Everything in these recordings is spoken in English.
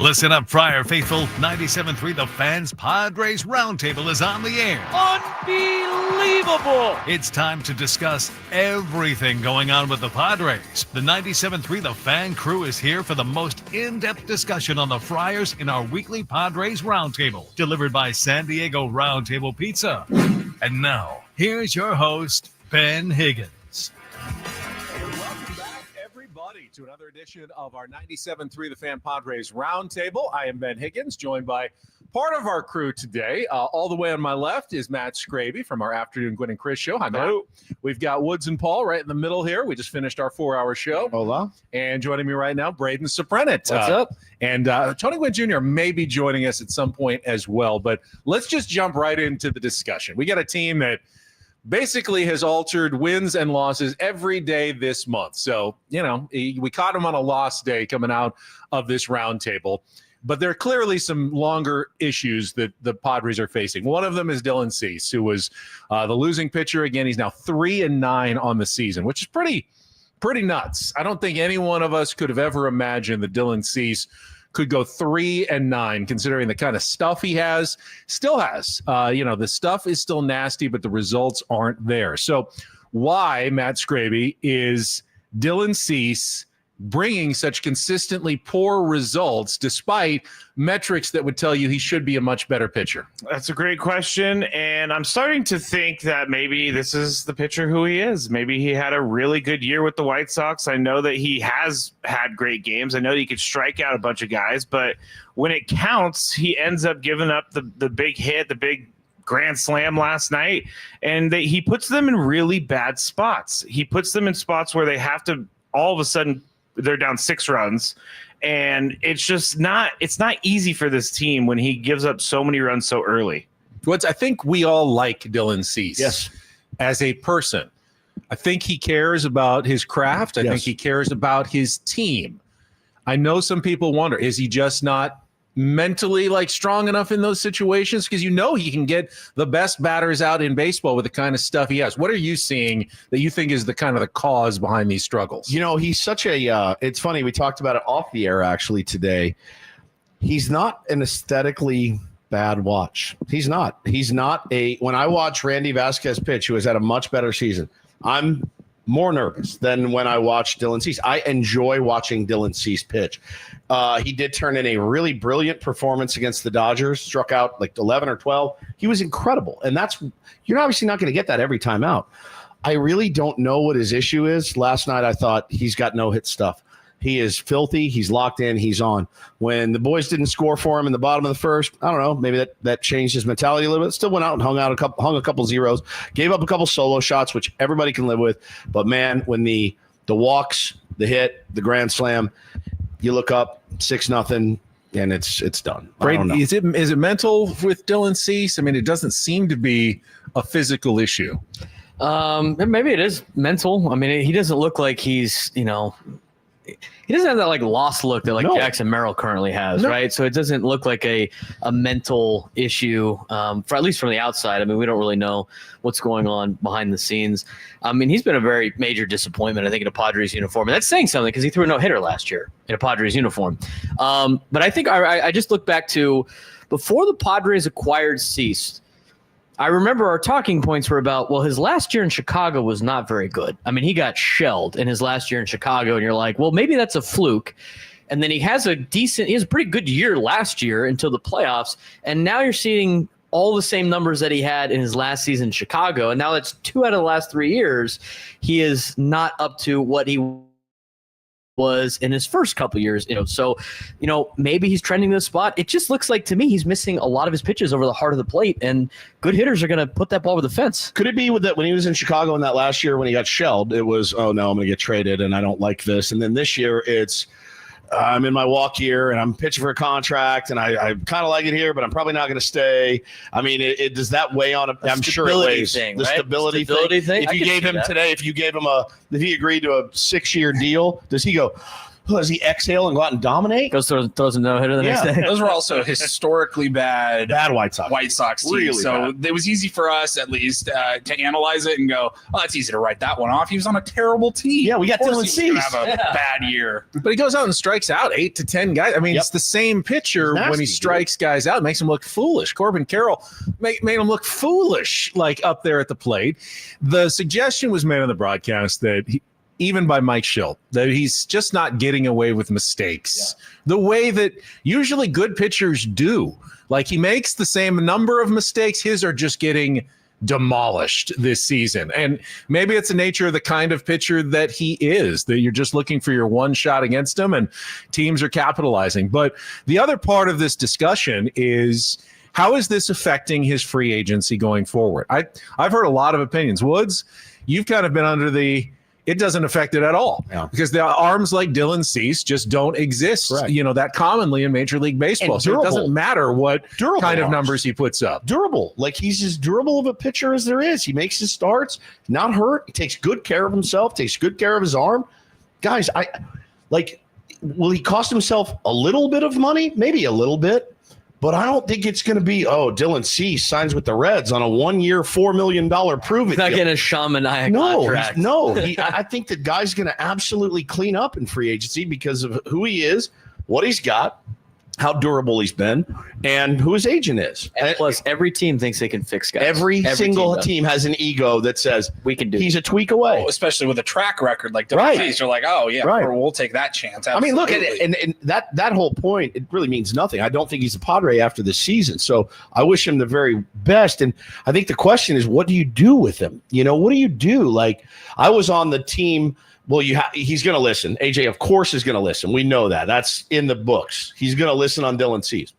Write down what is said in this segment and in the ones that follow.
Listen up, Friar Faithful. 97.3 The Fan's Padres Roundtable is on the air. Unbelievable! It's time to discuss everything going on with the Padres. The 97.3 The Fan crew is here for the most in-depth discussion on the Friars in our weekly Padres Roundtable, delivered by San Diego Roundtable Pizza. And now, here's your host, Ben Higgins. To another edition of our 97.3 The Fan Padres Roundtable. I am Ben Higgins, joined by part of our crew today. All the way on my left is Matt Scraby from our Afternoon Gwen and Chris show. Hi, Matt. Hello. We've got Woods and Paul right in the middle here. We just finished our 4-hour show. Hola. And joining me right now, Braden Soprenit. What's up? And Tony Gwynn Jr. may be joining us at some point as well. But let's just jump right into the discussion. We got a team that basically has altered wins and losses every day this month. So, we caught him on a loss day coming out of this roundtable. But there are clearly some longer issues that the Padres are facing. One of them is Dylan Cease, who was the losing pitcher. Again, he's now 3-9 on the season, which is pretty nuts. I don't think any one of us could have ever imagined that Dylan Cease could go 3-9, considering the kind of stuff he still has. The stuff is still nasty, but the results aren't there. So why, Matt Scraby, is Dylan Cease bringing such consistently poor results despite metrics that would tell you he should be a much better pitcher? That's a great question, and I'm starting to think that maybe this is the pitcher who he is. Maybe he had a really good year with the White Sox. I know that he has had great games. I know that he could strike out a bunch of guys, but when it counts, he ends up giving up the big hit, the big grand slam last night, and he puts them in really bad spots. He puts them in spots where they have to all of a sudden they're down 6 runs, and it's not easy for this team when he gives up so many runs so early. I think we all like Dylan Cease. Yes. As a person. I think he cares about his craft. I think he cares about his team. I know some people wonder, is he just not mentally strong enough in those situations? Because he can get the best batters out in baseball with the kind of stuff he has. What are you seeing that you think is the kind of the cause behind these struggles? He's such a it's funny, we talked about it off the air actually today. He's not an aesthetically bad watch. He's not when I watch Randy Vasquez pitch, who has had a much better season, I'm more nervous than when I watch Dylan Cease. I enjoy watching Dylan Cease pitch. He did turn in a really brilliant performance against the Dodgers, struck out 11 or 12. He was incredible. And you're obviously not going to get that every time out. I really don't know what his issue is. Last night, I thought he's got no-hit stuff. He is filthy. He's locked in. He's on. When the boys didn't score for him in the bottom of the first, I don't know, maybe that changed his mentality a little bit. Still went out and hung a couple zeros, gave up a couple solo shots, which everybody can live with. But, man, when the walks, the hit, the grand slam, you look up 6-0, and it's done. Brady, is it mental with Dylan Cease? I mean, it doesn't seem to be a physical issue. Maybe it is mental. I mean, he doesn't look like he's, he doesn't have that lost look that Jackson Merrill currently has, right? So it doesn't look like a mental issue, for at least from the outside. I mean, we don't really know what's going on behind the scenes. I mean, he's been a very major disappointment, I think, in a Padres uniform. And that's saying something because he threw a no-hitter last year in a Padres uniform. But I think I just look back to before the Padres acquired Cease, I remember our talking points were about, his last year in Chicago was not very good. I mean, he got shelled in his last year in Chicago, and you're like, well, maybe that's a fluke. And then he has a pretty good year last year until the playoffs, and now you're seeing all the same numbers that he had in his last season in Chicago, and now that's 2 out of the last 3 years. He is not up to what he was in his first couple years, so maybe he's trending this spot. It just looks like to me he's missing a lot of his pitches over the heart of the plate, and good hitters are going to put that ball over the fence. Could it be with that when he was in Chicago in that last year when he got shelled, it was, oh no, I'm going to get traded and I don't like this, and then this year it's I'm in my walk year and I'm pitching for a contract and I kind of like it here, but I'm probably not going to stay. I mean, does that weigh on it? I'm sure it weighs. Stability thing. If you gave him today, if he agreed to a 6-year deal, does he go, Does he exhale and go out and dominate? Goes throws a no-hitter the next day. Those were also historically bad White Sox teams. Really so bad. it was easy for us, at least, to analyze it and go, oh, it's easy to write that one off. He was on a terrible team. Yeah, we got Of course Dylan he was gonna Cease. have a bad year. But he goes out and strikes out 8 to 10 guys. I mean, Yep. it's the same pitcher It's nasty, when he strikes guys out. It makes him look foolish. Corbin Carroll made him look foolish, like up there at the plate. The suggestion was made on the broadcast that even by Mike Schilt, that he's just not getting away with mistakes the way that usually good pitchers do. Like, he makes the same number of mistakes. His are just getting demolished this season. And maybe it's the nature of the kind of pitcher that he is, that you're just looking for your one shot against him, and teams are capitalizing. But the other part of this discussion is, how is this affecting his free agency going forward? I've heard a lot of opinions. Woods, you've kind of been under the, it doesn't affect it at all, because the arms like Dylan Cease just don't exist, Correct. that commonly in Major League Baseball. And So it durable. doesn't matter what Durable kind of arms. numbers he puts up. Durable. Like, he's as durable of a pitcher as there is. He makes his starts, not hurt. He takes good care of himself, takes good care of his arm. Guys, will he cost himself a little bit of money? Maybe a little bit. But I don't think it's going to be, Dylan Cease signs with the Reds on a 1-year, $4 million prove-it He's not deal. getting a Shamanaya No, contract. I think the guy's going to absolutely clean up in free agency because of who he is, what he's got, how durable he's been, and who his agent is. And plus, every team thinks they can fix guys. Every single does. team has an ego that says We can do he's a tweak away. Oh, especially with a track record like Right. WCs, you're like, oh, yeah, Right. we'll take that chance. I mean, look at Absolutely. it, and that whole point, it really means nothing. I don't think he's a Padre after this season, so I wish him the very best. And I think the question is, what do you do with him? What do you do? Like, I was on the team. Well, he's going to listen. AJ, of course, is going to listen. We know that. That's in the books. He's going to listen on Dylan Cease.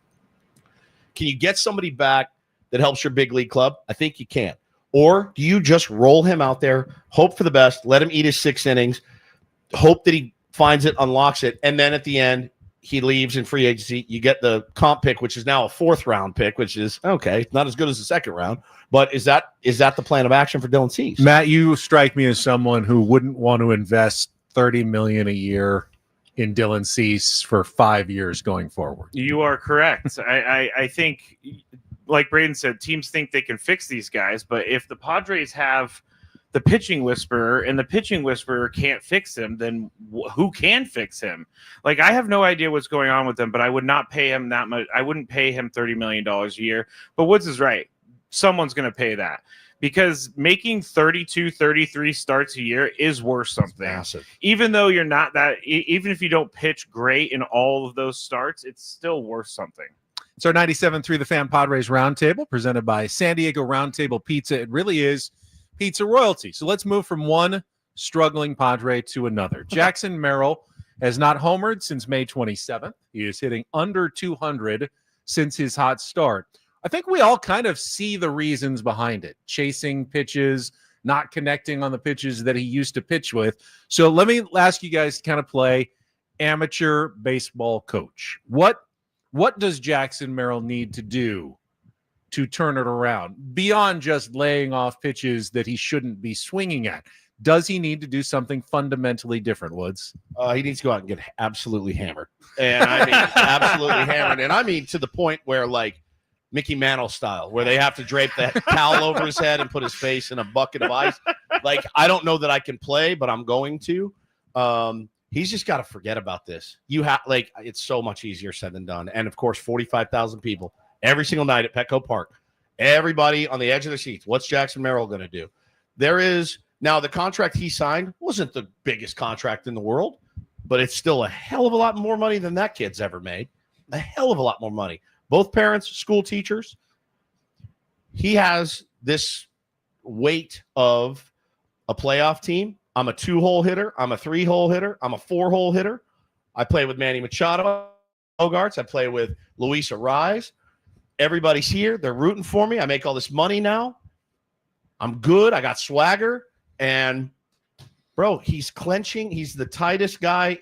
Can you get somebody back that helps your big league club? I think you can. Or do you just roll him out there, hope for the best, let him eat his 6 innings, hope that he finds it, unlocks it, and then at the end, he leaves in free agency. You get the comp pick, which is now a 4th-round pick, which is, okay, not as good as the 2nd round. But is that the plan of action for Dylan Cease? Matt, you strike me as someone who wouldn't want to invest $30 million a year in Dylan Cease for 5 years going forward. You are correct. I think, like Braden said, teams think they can fix these guys, but if the Padres have the pitching whisperer and the pitching whisperer can't fix him, then who can fix him? Like, I have no idea what's going on with him, but I would not pay him that much. I wouldn't pay him $30 million a year. But Woods is right. Someone's going to pay that, because making 32, 33 starts a year is worth something. Massive. Even though you're not that, even if you don't pitch great in all of those starts, it's still worth something. It's our 97.3 The Fan Padres Roundtable, presented by San Diego Roundtable Pizza. It really is pizza royalty. So let's move from one struggling Padre to another. Jackson Merrill has not homered since May 27th. He is hitting under 200 since his hot start. I think we all kind of see the reasons behind it. Chasing pitches, not connecting on the pitches that he used to pitch with. So let me ask you guys to kind of play amateur baseball coach. What does Jackson Merrill need to do to turn it around beyond just laying off pitches that he shouldn't be swinging at? Does he need to do something fundamentally different, Woods? He needs to go out and get absolutely hammered. And I mean, absolutely hammered. And I mean, to the point where, like, Mickey Mantle style, where they have to drape the towel over his head and put his face in a bucket of ice. Like, I don't know that I can play, but I'm going to. He's just got to forget about this. It's so much easier said than done. And of course, 45,000 people every single night at Petco Park. Everybody on the edge of their seats. What's Jackson Merrill going to do? Now, the contract he signed wasn't the biggest contract in the world, but it's still a hell of a lot more money than that kid's ever made. A hell of a lot more money. Both parents, school teachers. He has this weight of a playoff team. I'm a 2-hole hitter. I'm a 3-hole hitter. I'm a 4-hole hitter. I play with Manny Machado, Bogarts. I play with Luis Ariz. Everybody's here. They're rooting for me. I make all this money now. I'm good. I got swagger. And, bro, he's clenching. He's the tightest guy.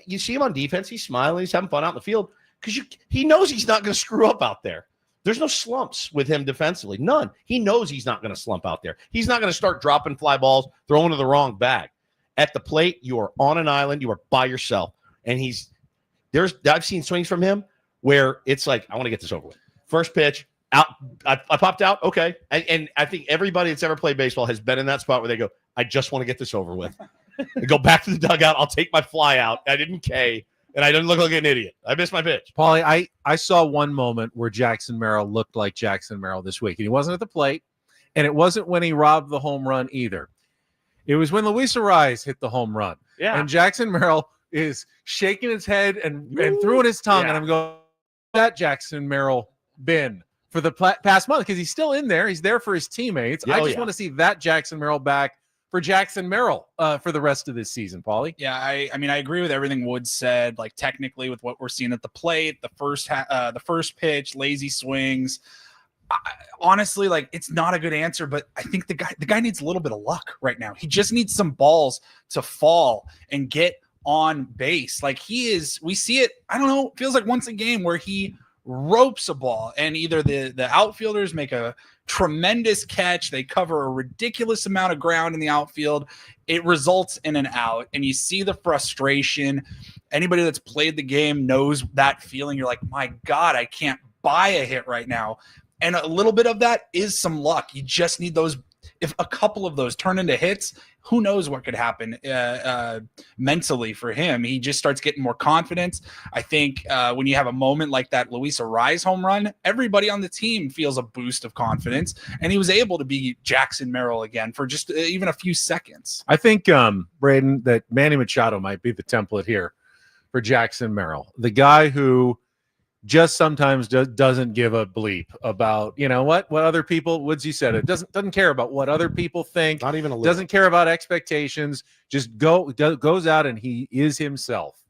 You see him on defense. He's smiling. He's having fun out in the field because he knows he's not going to screw up out there. There's no slumps with him defensively. None. He knows he's not going to slump out there. He's not going to start dropping fly balls, throwing to the wrong bag. At the plate, you are on an island. You are by yourself. And I've seen swings from him where it's like, I want to get this over with. First pitch, out. I popped out. Okay. And I think everybody that's ever played baseball has been in that spot where they go, I just want to get this over with. I go back to the dugout. I'll take my fly out. I didn't K, and I didn't look like an idiot. I missed my pitch. Paulie, I saw one moment where Jackson Merrill looked like Jackson Merrill this week, and he wasn't at the plate, and it wasn't when he robbed the home run either. It was when Luis Ariz hit the home run. Yeah. And Jackson Merrill is shaking his head and throwing his tongue, and I'm going, that Jackson Merrill been for the past month? Because he's still in there. He's there for his teammates. I just want to see that Jackson Merrill back for Jackson Merrill for the rest of this season, Paulie. Yeah, I mean, I agree with everything Wood said. Like technically, with what we're seeing at the plate, the first pitch, lazy swings. Honestly, like it's not a good answer, but I think the guy needs a little bit of luck right now. He just needs some balls to fall and get on base. Like we see it. I don't know. It feels like once a game where he ropes a ball, and either the outfielders make a tremendous catch, they cover a ridiculous amount of ground in the outfield, it results in an out, and you see the frustration. Anybody that's played the game knows that feeling. You're like, my God, I can't buy a hit right now. And a little bit of that is some luck. You just need those. If a couple of those turn into hits, who knows what could happen mentally for him. He just starts getting more confidence. I think when you have a moment like that Luis Ariz home run, everybody on the team feels a boost of confidence, and he was able to be Jackson Merrill again for just even a few seconds. I think, Braden, that Manny Machado might be the template here for Jackson Merrill, the guy who just sometimes doesn't give a bleep about, what other people, Woodsy said it, doesn't care about what other people think, Not even a little. doesn't care about expectations, just goes out and he is himself.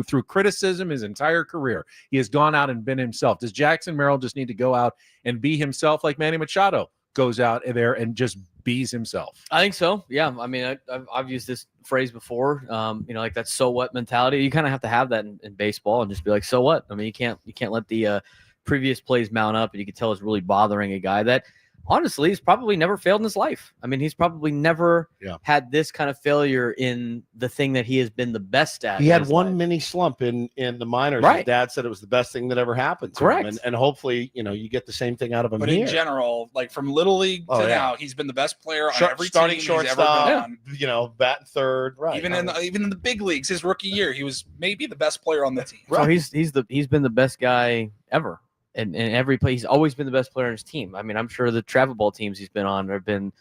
Through criticism his entire career, he has gone out and been himself. Does Jackson Merrill just need to go out and be himself like Manny Machado goes out there and just bees himself? I think so. Yeah. I mean, I've used this phrase before, like that so what mentality. You kind of have to have that in baseball and just be like, so what? I mean, you can't let the previous plays mount up, and you can tell it's really bothering a guy that honestly he's probably never failed in his life. I mean, he's probably never had this kind of failure in the thing that he has been the best at. He had one mini slump in the minors. Right. His dad said it was the best thing that ever happened to him. And hopefully, you get the same thing out of him But here. in general, like from Little League to now, he's been the best player on every starting team he's ever shortstop, been on. batting third, right? Even in the big leagues, his rookie year, he was maybe the best player on the team. So he's been the best guy ever. And every play, he's always been the best player on his team. I mean, I'm sure the travel ball teams he's been on have been,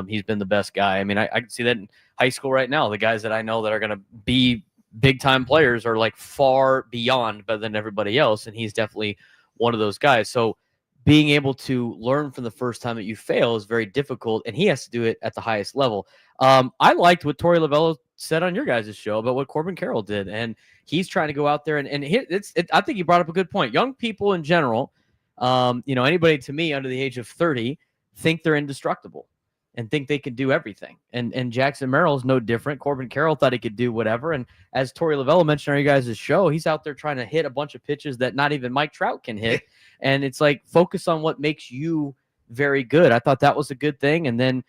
he's been the best guy. I mean, I can see that in high school right now. The guys that I know that are going to be big time players are like far beyond better than everybody else, and he's definitely one of those guys. So being able to learn from the first time that you fail is very difficult, and he has to do it at the highest level. I liked what Torey Lovello said on your guys' show about what Corbin Carroll did, and he's trying to go out there and I think he brought up a good point. Young people in general, anybody to me under the age of 30 think they're indestructible and think they can do everything. And Jackson Merrill is no different. Corbin Carroll thought he could do whatever. And as Torey Lovello mentioned on your guys' show, he's out there trying to hit a bunch of pitches that not even Mike Trout can hit. And it's like, focus on what makes you very good. I thought that was a good thing. And then,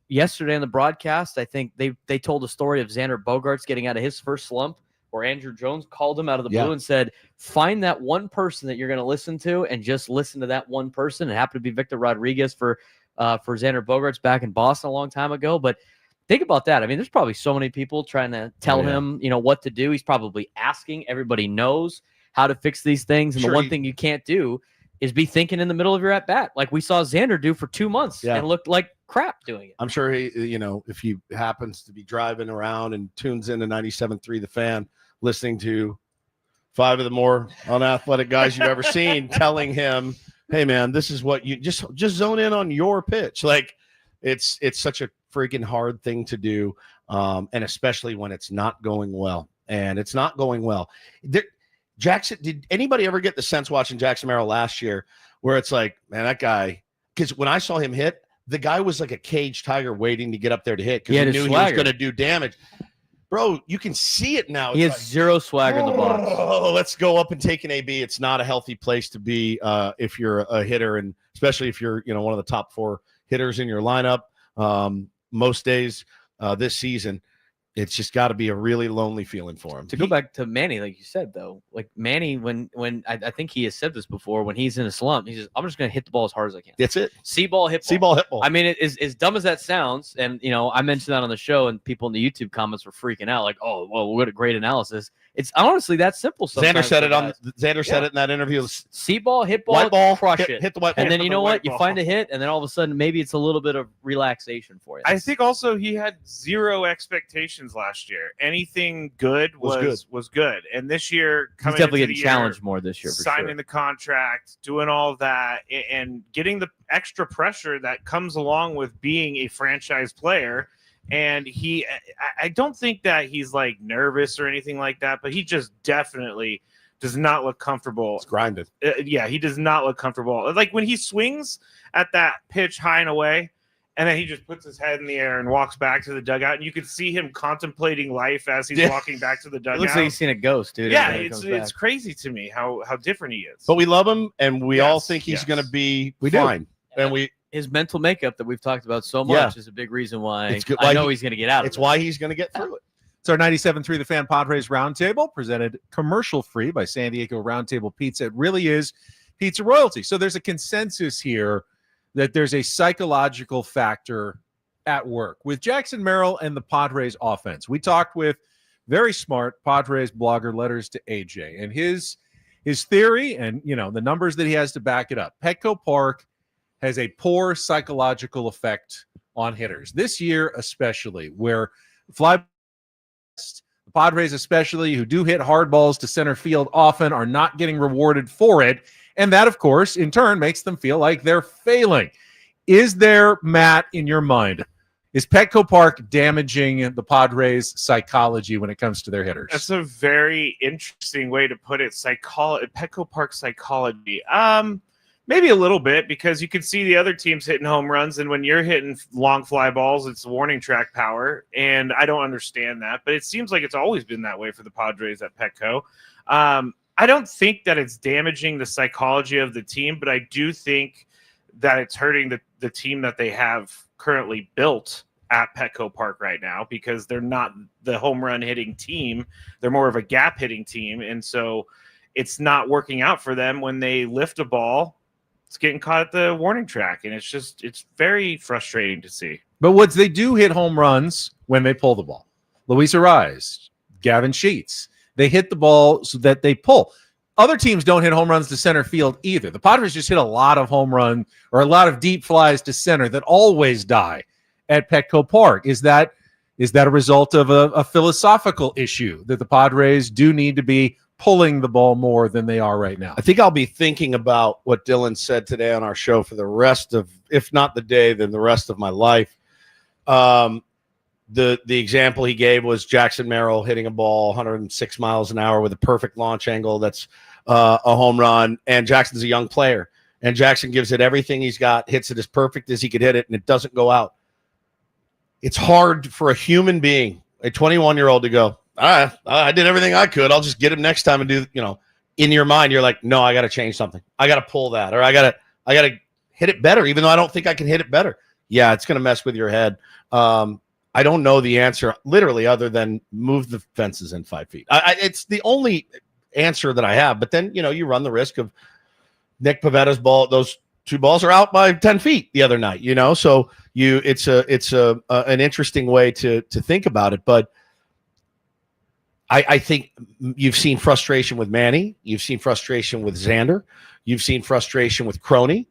yesterday on the broadcast, I think they told the story of Xander Bogaerts getting out of his first slump, where Andrew Jones called him out of the blue and said, find that one person that you're going to listen to and just listen to that one person. It happened to be Victor Rodriguez for Xander Bogaerts back in Boston a long time ago. But think about that. I mean, there's probably so many people trying to tell him, what to do. He's probably asking. Everybody knows how to fix these things. And the one thing you can't do is be thinking in the middle of your at bat, like we saw Xander do for 2 months and looked like crap doing it. I'm sure he, if he happens to be driving around and tunes into 97.3 The Fan, listening to 5 of the more unathletic guys you've ever seen, telling him, "Hey, man, this is what you just zone in on your pitch." Like it's such a freaking hard thing to do, and especially when it's not going well. And it's not going well. Jackson, did anybody ever get the sense watching Jackson Merrill last year where it's like, man, that guy? Because when I saw him hit, the guy was like a caged tiger waiting to get up there to hit because he knew he was going to do damage. Bro, you can see it now. He has zero swagger in the box. Oh, let's go up and take an AB. It's not a healthy place to be if you're a hitter, and especially if you're one of the top 4 hitters in your lineup most days this season. It's just got to be a really lonely feeling for him. To go back to Manny, like you said, though, like Manny, when I think he has said this before, when he's in a slump, he says, "I'm just going to hit the ball as hard as I can." That's it. See ball, hit ball. See ball, hit ball. I mean, it is as dumb as that sounds, and I mentioned that on the show, and people in the YouTube comments were freaking out, like, "Oh, well, what a great analysis." It's honestly that simple. Xander said it said it in that interview. See ball, hit ball, White ball, crush hit, it. hit the white ball. And then you know what? You ball. find a hit, and then all of a sudden, maybe it's a little bit of relaxation for you. I think also he had zero expectations last year. Anything good was good. And this year, he's coming definitely into getting the year, challenged more this year. For signing sure. the contract, doing all that, and getting the extra pressure that comes along with being a franchise player. And I don't think that he's like nervous or anything like that, but he just definitely does not look comfortable. It's grinded. Yeah, he does not look comfortable. Like when he swings at that pitch high and away, and then he just puts his head in the air and walks back to the dugout, and you can see him contemplating life as he's walking back to the dugout. It looks like he's seen a ghost, dude. Yeah, it's crazy to me how different he is. But we love him, and we all Yes, think he's yes. going to be We do. fine. And his mental makeup that we've talked about so much is a big reason why It's good- I why know he- he's going to get out of it's it. why he's going to get through it. It's our 97.3 The Fan Padres Roundtable, presented commercial-free by San Diego Roundtable Pizza. It really is pizza royalty. So there's a consensus here that there's a psychological factor at work with Jackson Merrill and the Padres offense. We talked with very smart Padres blogger, Letters to AJ, and his theory and, the numbers that he has to back it up. Petco Park has a poor psychological effect on hitters this year, especially where the Padres, especially who do hit hard balls to center field often, are not getting rewarded for it. And that, of course, in turn makes them feel like they're failing. Is there, Matt, in your mind, is Petco Park damaging the Padres' psychology when it comes to their hitters? That's a very interesting way to put it. Petco Park psychology. Maybe a little bit, because you can see the other teams hitting home runs, and when you're hitting long fly balls, it's warning track power, and I don't understand that, but it seems like it's always been that way for the Padres at Petco. I don't think that it's damaging the psychology of the team, but I do think that it's hurting the team that they have currently built at Petco Park right now, because they're not the home run hitting team. They're more of a gap hitting team, and so it's not working out for them when they lift a ball. It's getting caught at the warning track, and it's very frustrating to see. But they do hit home runs when they pull the ball. Luis Ariz, Gavin Sheets, they hit the ball so that they pull. Other teams don't hit home runs to center field either. The Padres just hit a lot of home run or a lot of deep flies to center that always die at Petco Park. Is that a result of a philosophical issue that the Padres do need to be pulling the ball more than they are right now? I think I'll be thinking about what Dylan said today on our show for the rest of, if not the day, then the rest of my life. The example he gave was Jackson Merrill hitting a ball 106 miles an hour with a perfect launch angle. That's a home run. And Jackson's a young player. And Jackson gives it everything he's got, hits it as perfect as he could hit it, and it doesn't go out. It's hard for a human being, a 21-year-old, to go, I did everything I could. I'll just get him next time and do, in your mind, you're like, no, I got to change something. I got to pull that, or I got to hit it better, even though I don't think I can hit it better. Yeah, it's going to mess with your head. I don't know the answer, literally, other than move the fences in 5 feet. It's the only answer that I have. But then, you run the risk of Nick Pavetta's ball. Those two balls are out by 10 feet the other night, So it's an interesting way to think about it. But I think you've seen frustration with Manny. You've seen frustration with Xander. You've seen frustration with Crony.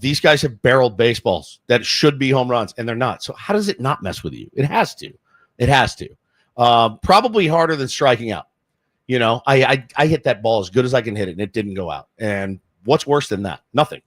These guys have barreled baseballs that should be home runs, and they're not. So how does it not mess with you? It has to. It has to. Probably harder than striking out. I hit that ball as good as I can hit it, and it didn't go out. And what's worse than that? Nothing.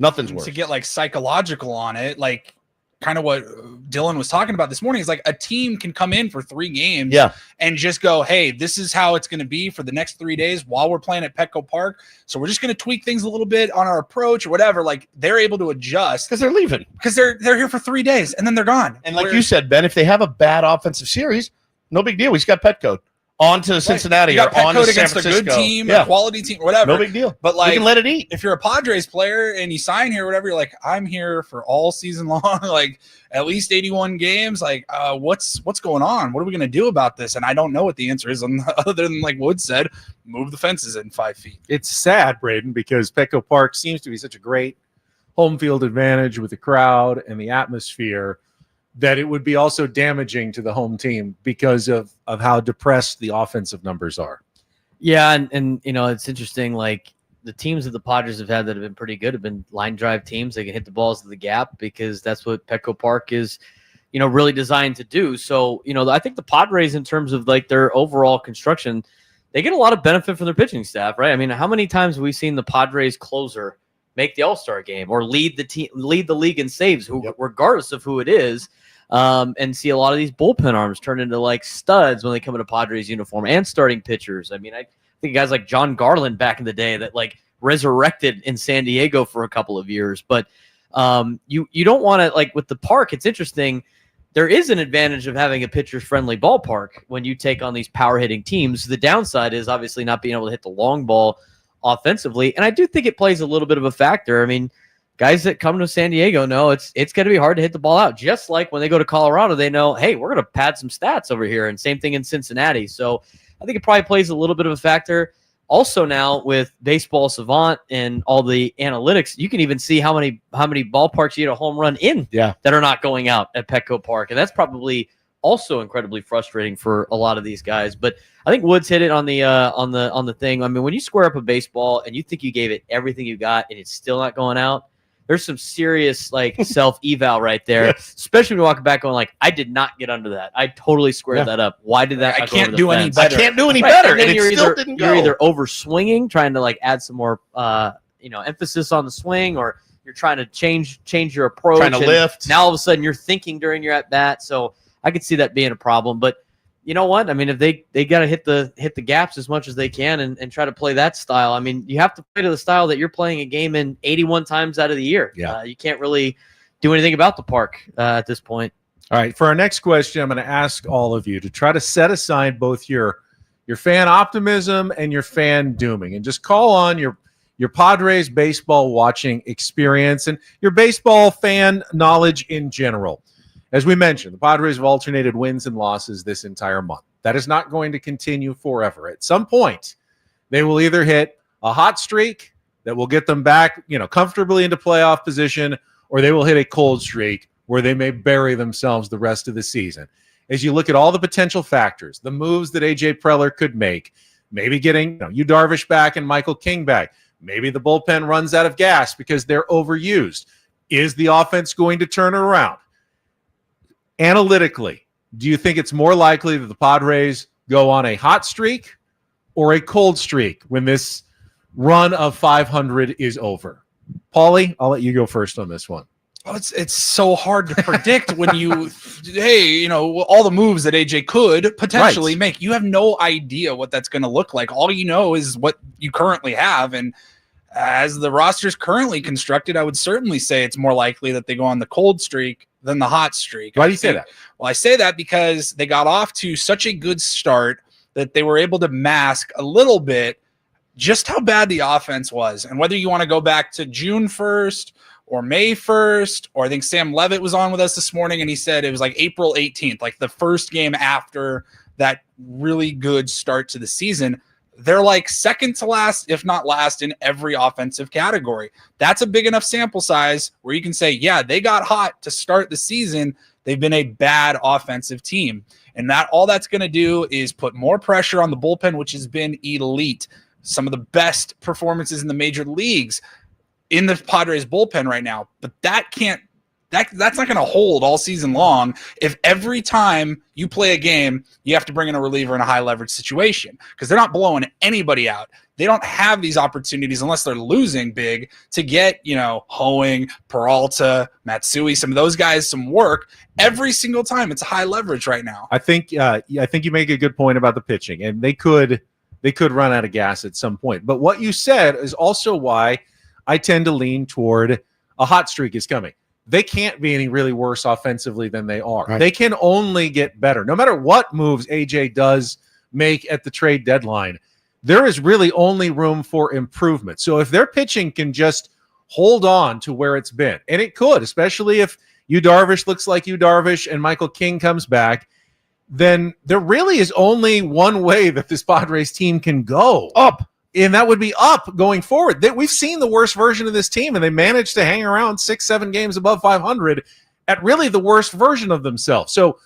Nothing's worse. To get like psychological on it, like kind of what Dylan was talking about this morning, is like a team can come in for 3 games and just go, hey, this is how it's going to be for the next 3 days while we're playing at Petco Park. So we're just going to tweak things a little bit on our approach or whatever. Like they're able to adjust because they're leaving, because they're here for 3 days and then they're gone. And like you said, Ben, if they have a bad offensive series, no big deal. We just got Petco. on to Cincinnati You got or on to Petco San against a Francisco. good team, Yeah. a quality team, whatever. No big deal. But We like, can let it eat. if you're a Padres player and you sign here, whatever, you're like, I'm here for all season long, like at least 81 games. Like, what's going on? What are we going to do about this? And I don't know what the answer is, other than like Wood said, move the fences in 5 feet. It's sad, Braden, because Petco Park seems to be such a great home field advantage with the crowd and the atmosphere that it would be also damaging to the home team because of how depressed the offensive numbers are. Yeah, and you know, it's interesting, like the teams that the Padres have had that have been pretty good have been line drive teams. They can hit the balls to the gap because that's what Petco Park is, you know, really designed to do. So, you know, I think the Padres, in terms of like their overall construction, they get a lot of benefit from their pitching staff, right? I mean, how many times have we seen the Padres closer make the All-Star game or lead the league in saves, regardless of who it is, and see a lot of these bullpen arms turn into like studs when they come into Padres uniform and starting pitchers. I mean, I think guys like John Garland back in the day that like resurrected in San Diego for a couple of years. But you don't want to, like with the park, it's interesting. There is an advantage of having a pitcher-friendly ballpark when you take on these power-hitting teams. The downside is obviously not being able to hit the long ball offensively, and I do think it plays a little bit of a factor. I mean, guys that come to San Diego know it's going to be hard to hit the ball out. Just like when they go to Colorado, they know, hey, we're going to pad some stats over here, and same thing in Cincinnati. So I think it probably plays a little bit of a factor. Also now with Baseball Savant and all the analytics, you can even see how many ballparks you get a home run in that are not going out at Petco Park, and that's probably also incredibly frustrating for a lot of these guys. But I think Woods hit it on the thing. I mean, when you square up a baseball and you think you gave it everything you got and it's still not going out, there's some serious like self-eval right there, Yes. especially when you walk back going like, I did not get under that. I totally squared that up. Why did that? I not go can't over the do any fence? better. I can't do any Right, better, and then and it still didn't go. You're either over swinging, trying to like add some more, emphasis on the swing, or you're trying to change your approach. Trying to and lift. Now all of a sudden you're thinking during your at bat. So I could see that being a problem. But you know what? I mean, if they got to hit the gaps as much as they can and try to play that style. I mean, you have to play to the style that you're playing a game in 81 times out of the year. Yeah. You can't really do anything about the park at this point. All right, for our next question, I'm going to ask all of you to try to set aside both your fan optimism and your fan dooming, and just call on your Padres baseball watching experience and your baseball fan knowledge in general. As we mentioned, the Padres have alternated wins and losses this entire month. That is not going to continue forever. At some point, they will either hit a hot streak that will get them back, comfortably into playoff position, or they will hit a cold streak where they may bury themselves the rest of the season. As you look at all the potential factors, the moves that A.J. Preller could make, maybe getting Yu Darvish back and Michael King back, maybe the bullpen runs out of gas because they're overused. Is the offense going to turn around? Analytically, do you think it's more likely that the Padres go on a hot streak or a cold streak when this run of 500 is over? Paulie, I'll let you go first on this one. Oh, it's so hard to predict when you, all the moves that AJ could potentially make. You have no idea what that's going to look like. All you know is what you currently have. And as the roster's currently constructed, I would certainly say it's more likely that they go on the cold streak than the hot streak. Why do you say that? Well, I say that because they got off to such a good start that they were able to mask a little bit just how bad the offense was. And whether you want to go back to June 1st or May 1st, or I think Sam Levitt was on with us this morning and he said it was like April 18th, like the first game after that really good start to the season. They're like second to last, if not last, in every offensive category. That's a big enough sample size where you can say, yeah, they got hot to start the season. They've been a bad offensive team. And all that's going to do is put more pressure on the bullpen, which has been elite. Some of the best performances in the major leagues in the Padres bullpen right now. But that's not going to hold all season long if every time you play a game, you have to bring in a reliever in a high leverage situation, because they're not blowing anybody out. They don't have these opportunities unless they're losing big to get, Hoeing, Peralta, Matsui, some of those guys some work every single time. It's high leverage right now. I think you make a good point about the pitching, and they could run out of gas at some point. But what you said is also why I tend to lean toward a hot streak is coming. They can't be any really worse offensively than they are. Right. They can only get better. No matter what moves AJ does make at the trade deadline, there is really only room for improvement. So if their pitching can just hold on to where it's been, and it could, especially if Yu Darvish looks like Yu Darvish and Michael King comes back, then there really is only one way that this Padres team can go up, and that would be up going forward. We've seen the worst version of this team, and they managed to hang around 6-7 games above 500 at really the worst version of themselves. So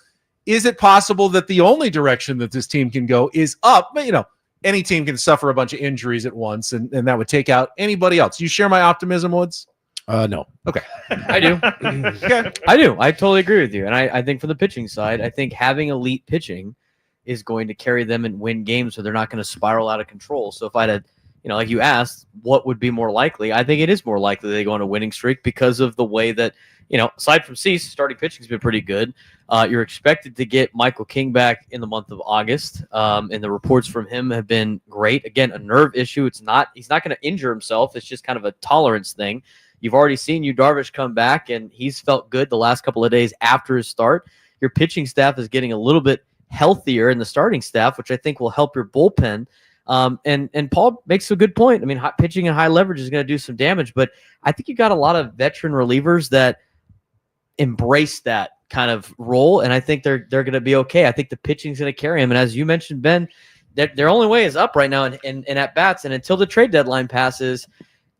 is it possible that the only direction that this team can go is up? But, any team can suffer a bunch of injuries at once, and that would take out anybody else. You share my optimism, Woods? No. Okay. I do. Okay. I do. I totally agree with you. And I think for the pitching side, I think having elite pitching is going to carry them and win games, so they're not going to spiral out of control. So if I had, like you asked, what would be more likely? I think it is more likely they go on a winning streak because of the way that, aside from Cease, starting pitching's been pretty good. You're expected to get Michael King back in the month of August, and the reports from him have been great. Again, a nerve issue. He's not going to injure himself. It's just kind of a tolerance thing. You've already seen Yu Darvish come back, and he's felt good the last couple of days after his start. Your pitching staff is getting a little bit healthier in the starting staff, which I think will help your bullpen. And Paul makes a good point. I mean, pitching and high leverage is going to do some damage, but I think you got a lot of veteran relievers that embrace that kind of role, and I think they're going to be okay. I think the pitching is going to carry him, and as you mentioned, Ben, their only way is up right now in at bats, and until the trade deadline passes,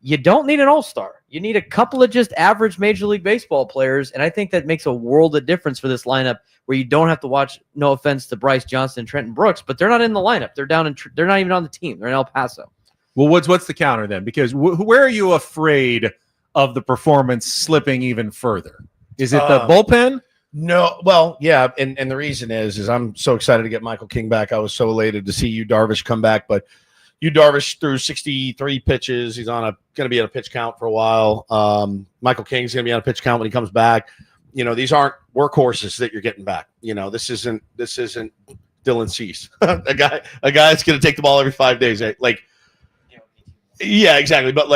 you don't need an all-star. You need a couple of just average Major League Baseball players, and I think that makes a world of difference for this lineup where you don't have to watch, no offense to Bryce Johnson and Trenton Brooks, but they're not in the lineup. They're they're not even on the team. They're in El Paso. Well, what's the counter then? Because where are you afraid of the performance slipping even further? Is it the bullpen? No. Well, yeah, and the reason is I'm so excited to get Michael King back. I was so elated to see Yu Darvish come back, but Yu Darvish threw 63 pitches. He's going to be on a pitch count for a while. Michael King's going to be on a pitch count when he comes back. These aren't workhorses that you're getting back. This isn't Dylan Cease, a guy that's going to take the ball every 5 days. Like, yeah, exactly. But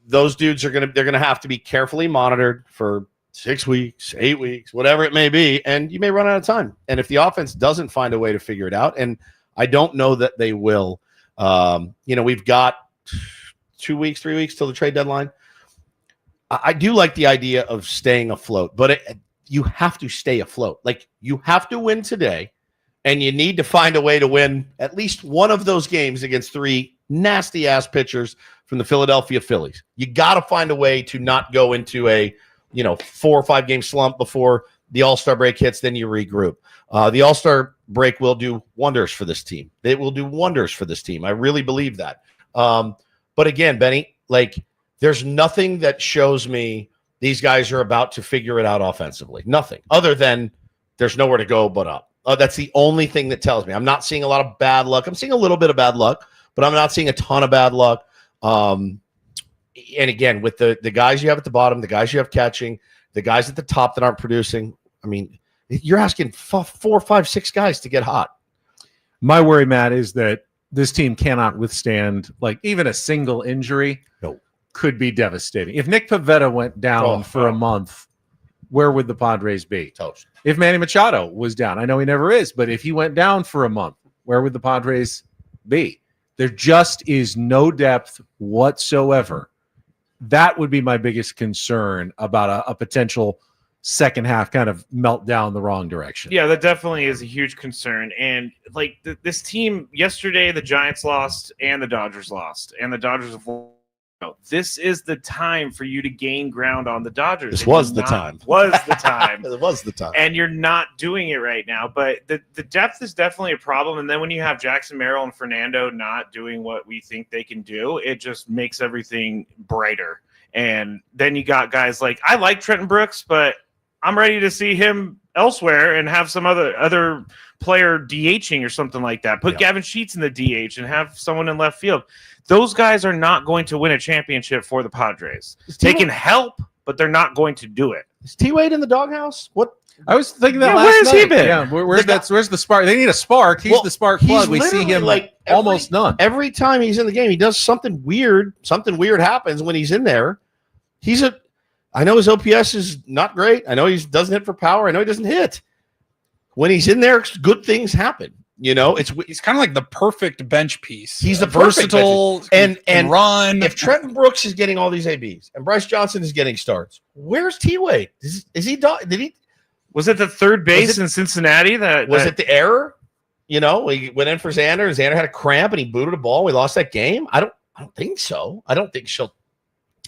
those dudes they're going to have to be carefully monitored for 6 weeks, 8 weeks, whatever it may be, and you may run out of time. And if the offense doesn't find a way to figure it out, and I don't know that they will. We've got 2 weeks, 3 weeks till the trade deadline. I do like the idea of staying afloat, but you have to stay afloat. Like, you have to win today, and you need to find a way to win at least one of those games against 3 nasty-ass pitchers from the Philadelphia Phillies. You got to find a way to not go into a 4 or 5 game slump before the All-Star break hits, then you regroup. The All-Star break will do wonders for this team. It will do wonders for this team. I really believe that. But again, Benny, there's nothing that shows me these guys are about to figure it out offensively. Nothing other than there's nowhere to go but up. That's the only thing that tells me. I'm not seeing a lot of bad luck. I'm seeing a little bit of bad luck, but I'm not seeing a ton of bad luck. And again, with the guys you have at the bottom, the guys you have catching, the guys at the top that aren't producing, I mean, you're asking 4, 5, 6 guys to get hot. My worry, Matt, is that this team cannot withstand even a single injury. No. Could be devastating. If Nick Pivetta went down for a month, where would the Padres be? Toast. If Manny Machado was down, I know he never is, but if he went down for a month, where would the Padres be? There just is no depth whatsoever. That would be my biggest concern about a potential second half kind of melt down the wrong direction. Yeah, that definitely is a huge concern. And this team yesterday, the Giants lost and the Dodgers lost, and the Dodgers have won. This is the time for you to gain ground on the Dodgers. This was the time. Was the time. It was the time. And you're not doing it right now. But the depth is definitely a problem. And then when you have Jackson Merrill and Fernando not doing what we think they can do, it just makes everything brighter. And then you got guys I like Trenton Brooks, but I'm ready to see him elsewhere and have some other player DHing or something like that. Put Gavin Sheets in the DH and have someone in left field. Those guys are not going to win a championship for the Padres. They can help, but they're not going to do it. Is T-Wade in the doghouse? What? I was thinking that last where has night. he been? Yeah, where's the spark? They need a spark. He's the spark plug. We see him almost none. Every time he's in the game, he does something weird. Something weird happens when he's in there. I know his OPS is not great. I know he doesn't hit for power. I know he doesn't hit. When he's in there, good things happen. He's kind of like the perfect bench piece. He's the perfect versatile and run. If Trenton Brooks is getting all these ABs and Bryce Johnson is getting starts, where's T-Wade? Is he done? Was it the third base in Cincinnati? Was it the error? He went in for Xander, and Xander had a cramp, and he booted a ball. We lost that game. I don't think so. I don't think Schilt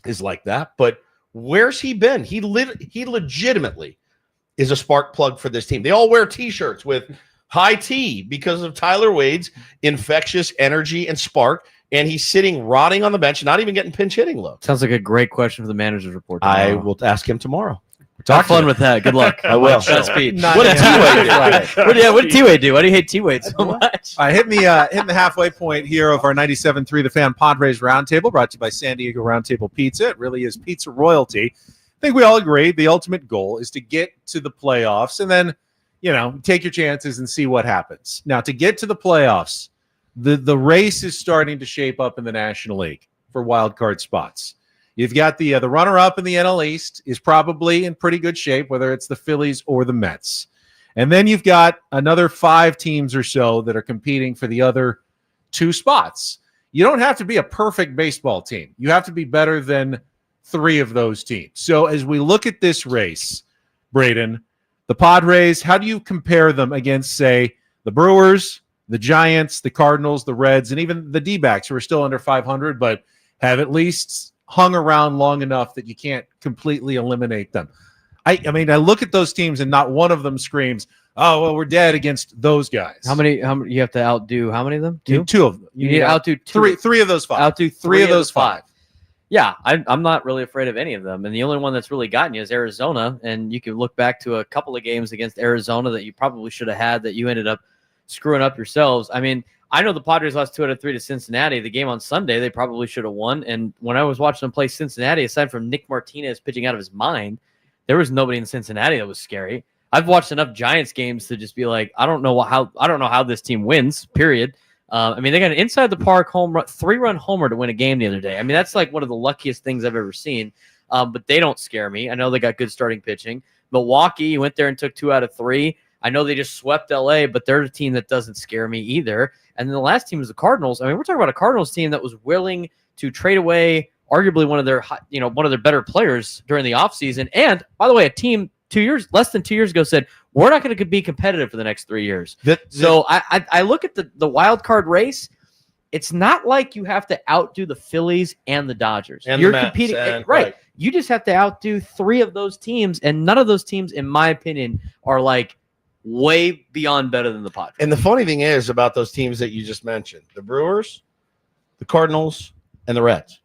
is like that. But where's he been? He legitimately is a spark plug for this team. They all wear T-shirts with high T because of Tyler Wade's infectious energy and spark, and he's sitting rotting on the bench, not even getting pinch hitting looks. Sounds like a great question for the manager's report tomorrow. I will ask him tomorrow. Have fun with that. Good luck. I will. Godspeed. Not What did yet. T-Wade do? What did T-Wade do? Why do you hate T-Wade so much? All right, hitting the halfway point here of our 97.3 The Fan Padres Roundtable, brought to you by San Diego Roundtable Pizza. It really is pizza royalty. I think we all agree the ultimate goal is to get to the playoffs and then, take your chances and see what happens. Now, to get to the playoffs, the race is starting to shape up in the National League for wild card spots. You've got the runner-up in the NL East is probably in pretty good shape, whether it's the Phillies or the Mets. And then you've got another 5 teams or so that are competing for the other 2 spots. You don't have to be a perfect baseball team. You have to be better than 3 of those teams. So as we look at this race, Braden, the Padres, how do you compare them against, say, the Brewers, the Giants, the Cardinals, the Reds, and even the D-backs who are still under 500 but have at least hung around long enough that you can't completely eliminate them? I mean, I look at those teams and not one of them screams, "Oh, well, we're dead against those guys." How many you have to outdo? How many of them? 2? 2 of them. You need to outdo 2. 3 of those 5. Outdo 3 of those 5. Yeah, I'm not really afraid of any of them. And the only one that's really gotten you is Arizona. And you can look back to a couple of games against Arizona that you probably should have had that you ended up screwing up yourselves. I mean, I know the Padres lost 2 out of 3 to Cincinnati. The game on Sunday, they probably should have won. And when I was watching them play Cincinnati, aside from Nick Martinez pitching out of his mind, there was nobody in Cincinnati that was scary. I've watched enough Giants games to just be like, I don't know how this team wins, period. I mean, they got an inside the park 3-run homer to win a game the other day. I mean, that's like one of the luckiest things I've ever seen. But they don't scare me. I know they got good starting pitching. Milwaukee went there and took 2 out of 3. I know they just swept LA, but they're a team that doesn't scare me either. And then the last team was the Cardinals. I mean, we're talking about a Cardinals team that was willing to trade away arguably one of their better players during the offseason. And by the way, a team less than 2 years ago said, we're not going to be competitive for the next 3 years. So I look at the wild card race. It's not like you have to outdo the Phillies and the Dodgers. And you're the Mets, competing, right? You just have to outdo 3 of those teams, and none of those teams, in my opinion, are like way beyond better than the Padres. And the funny thing is about those teams that you just mentioned, the Brewers, the Cardinals, and the Reds.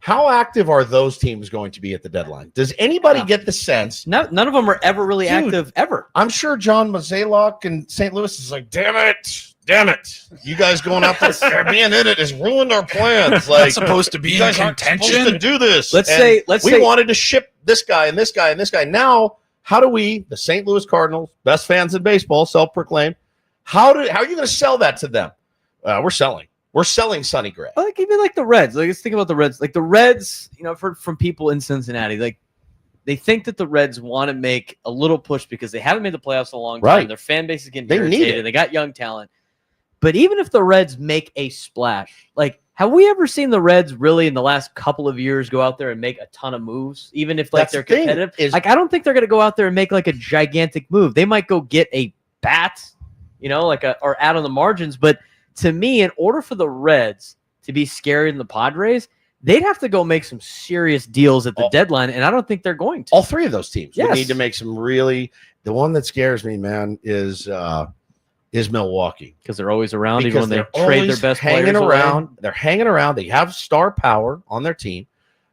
How active are those teams going to be at the deadline? Does anybody get the sense? None of them are ever really active, ever. I'm sure John Mozeliak in St. Louis is like, damn it. You guys going out there being in it has ruined our plans. Like, not supposed to be in contention. Supposed to do this. Let's say we wanted to ship this guy and this guy and this guy. Now, how do we, the St. Louis Cardinals, best fans in baseball, self-proclaimed, how are you going to sell that to them? We're selling Sonny Gray. Like even like the Reds. Like let's think about the Reds. Like the Reds, I've heard from people in Cincinnati, like they think that the Reds want to make a little push because they haven't made the playoffs in a long time. Right. Their fan base is getting They need irritated. it. They got young talent. But even if the Reds make a splash, like have we ever seen the Reds really in the last couple of years go out there and make a ton of moves, even if like they're competitive? Like I don't think they're going to go out there and make like a gigantic move. They might go get a bat, or add on the margins. But to me, in order for the Reds to be scarier than the Padres, they'd have to go make some serious deals at the deadline, and I don't think they're going to. All 3 of those teams would Yes. need to make some really. The one that scares me, man, is Milwaukee. Because they're always around, Because even when they they're trade their always best hanging players around. away. They're hanging around. They have star power on their team.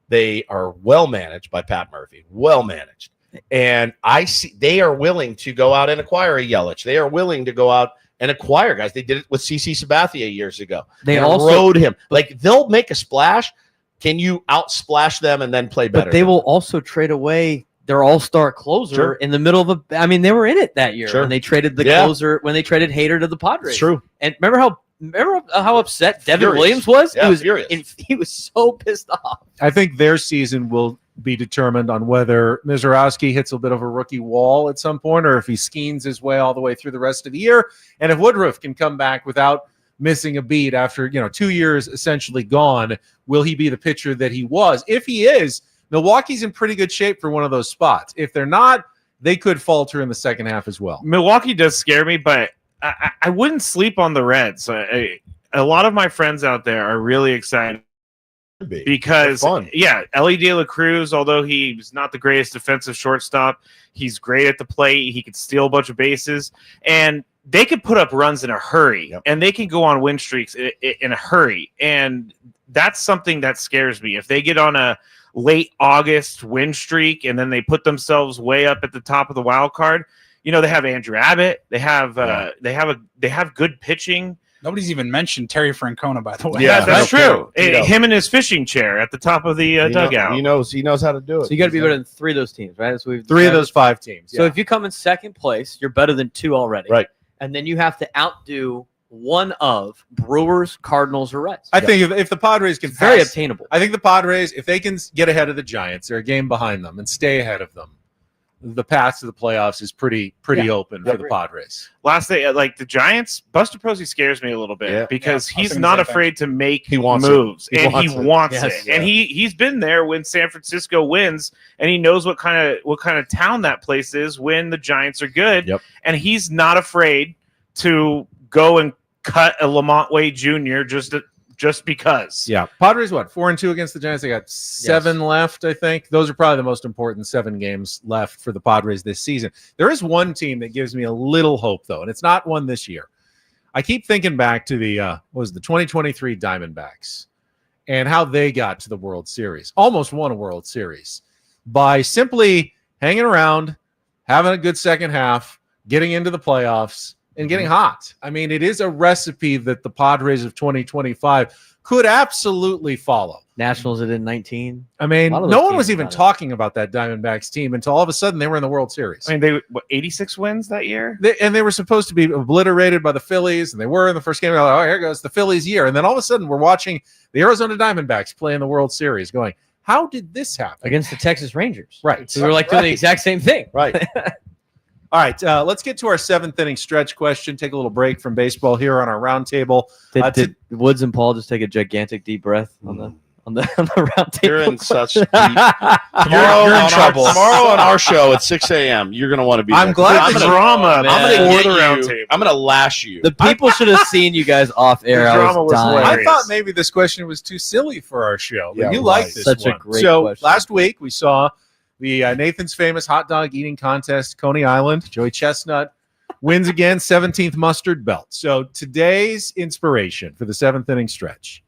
They are well managed by Pat Murphy. Well managed. And I see they are willing to go out and acquire a Yelich. They are willing to go out and acquire guys. They did it with CC Sabathia years ago. They and also rode him. Like they'll make a splash. Can you outsplash them and then play better? But they will also trade away their all-star closer in the middle of they were in it that year when they traded the closer, when they traded Hader to the Padres. It's true. And remember how upset Devin Furious. Williams was? Yeah, He was furious. he was so pissed off. I think their season will be determined on whether Mizorowski hits a bit of a rookie wall at some point or if he skeins his way all the way through the rest of the year. And if Woodruff can come back without missing a beat after 2 years essentially gone, will he be the pitcher that he was? If he is, Milwaukee's in pretty good shape for one of those spots. If they're not, they could falter in the second half as well. Milwaukee does scare me, but I wouldn't sleep on the Reds. A lot of my friends out there are really excited because, Ellie De La Cruz, although he's not the greatest defensive shortstop, he's great at the plate. He could steal a bunch of bases, and they could put up runs in a hurry, and they can go on win streaks in a hurry. And that's something that scares me. If they get on a late August win streak and then they put themselves way up at the top of the wild card, they have Andrew Abbott. They have good pitching. Nobody's even mentioned Terry Francona, by the way. Yeah, that's true. Him in his fishing chair at the top of the dugout. He knows how to do it. So you got to be better than 3 of those teams, right? So we've three of those 5 teams. So if you come in second place, you're better than 2 already. Right. And then you have to outdo one of Brewers, Cardinals, or Reds. I think if the Padres can very pass, obtainable. I think the Padres, if they can get ahead of the Giants, they're a game behind them, and stay ahead of them, the path to the playoffs is pretty open for the Padres. Last day, like the Giants, Buster Posey scares me a little bit because he's not afraid to make moves, and he wants it. And he's been there when San Francisco wins, and he knows what kind of town that place is when the Giants are good, and he's not afraid to go and cut a Lamont Wade Jr. just because. Yeah. Padres, 4-2 against the Giants? They got 7 left, I think. Those are probably the most important 7 games left for the Padres this season. There is one team that gives me a little hope, though, and it's not one this year. I keep thinking back to the 2023 Diamondbacks and how they got to the World Series. Almost won a World Series by simply hanging around, having a good second half, getting into the playoffs, and getting hot. I mean, it is a recipe that the Padres of 2025 could absolutely follow. Nationals did in 19. I mean, no one was even talking about that Diamondbacks team until all of a sudden they were in the World Series. I mean, they 86 wins that year? They were supposed to be obliterated by the Phillies, and they were in the first game. Like, oh, here goes the Phillies year. And then all of a sudden we're watching the Arizona Diamondbacks play in the World Series going, how did this happen? Against the Texas Rangers. Right. So we were doing the exact same thing. Right. All right, let's get to our 7th inning stretch question. Take a little break from baseball here on our roundtable. Did Woods and Paul just take a gigantic deep breath on the roundtable? You're in such deep. You're in trouble. Tomorrow on our show at 6 a.m., you're going to want to be I'm there. glad the drama. I'm going to lash you. The people should have seen you guys off air. The drama was dying. hilarious. I thought maybe this question was too silly for our show. But Yeah, you right. like this Such one. a great so question. last week we saw the Nathan's Famous Hot Dog Eating Contest, Coney Island. Joey Chestnut wins again, 17th mustard belt. So today's inspiration for the 7th inning stretch.